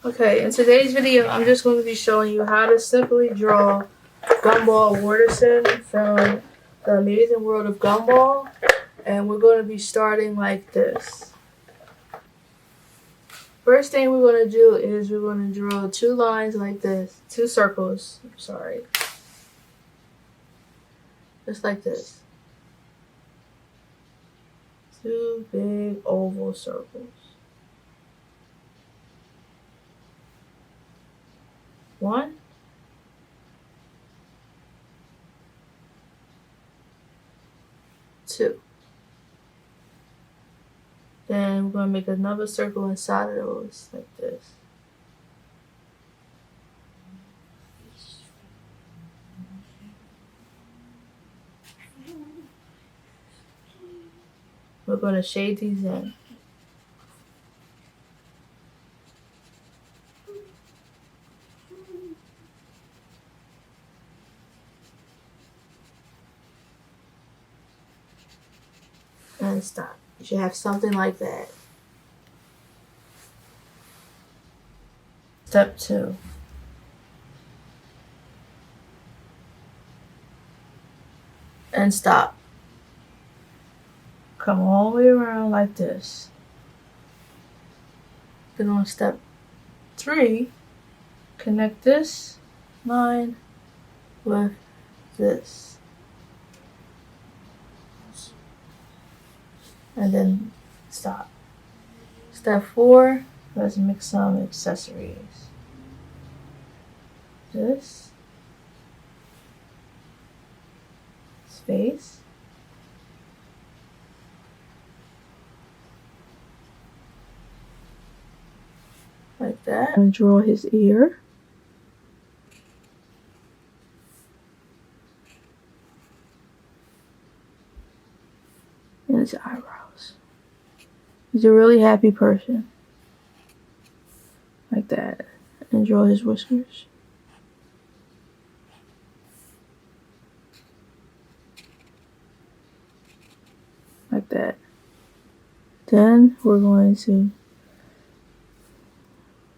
Okay, in today's video, I'm just going to be showing you how to simply draw Gumball Waterson from the Amazing World of Gumball. And we're going to be starting like this. First thing we're going to do is we're going to draw two lines like this. Two circles, I'm sorry. Just like this. Two big oval circles. One. Two. Then we're going to make another circle inside of those, like this. We're going to shade these in. And stop. You should have something like that. Step 2. And stop. Come all the way around like this. Then on step 3, connect this line with this. And then stop. Step 4, let's mix some accessories. This space. Like that. I'm going to draw his ear. And his eyebrows. He's a really happy person. Like that. And draw his whiskers. Like that. Then we're going to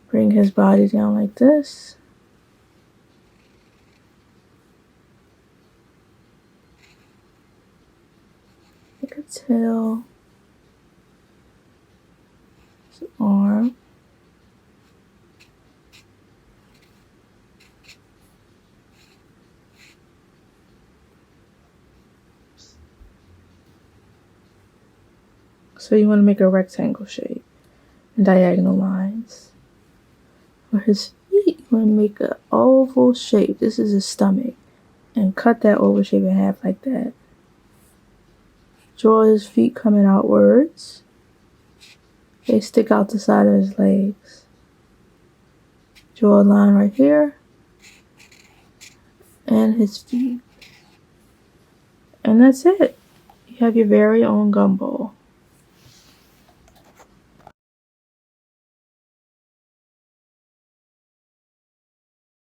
bring his body down like this. Like a tail. His arm. So you want to make a rectangle shape and diagonal lines. For his feet, you want to make an oval shape. This is his stomach. And cut that oval shape in half like that. Draw his feet coming outwards. They stick out the side of his legs. Draw a line right here. And his feet. And that's it. You have your very own Gumball.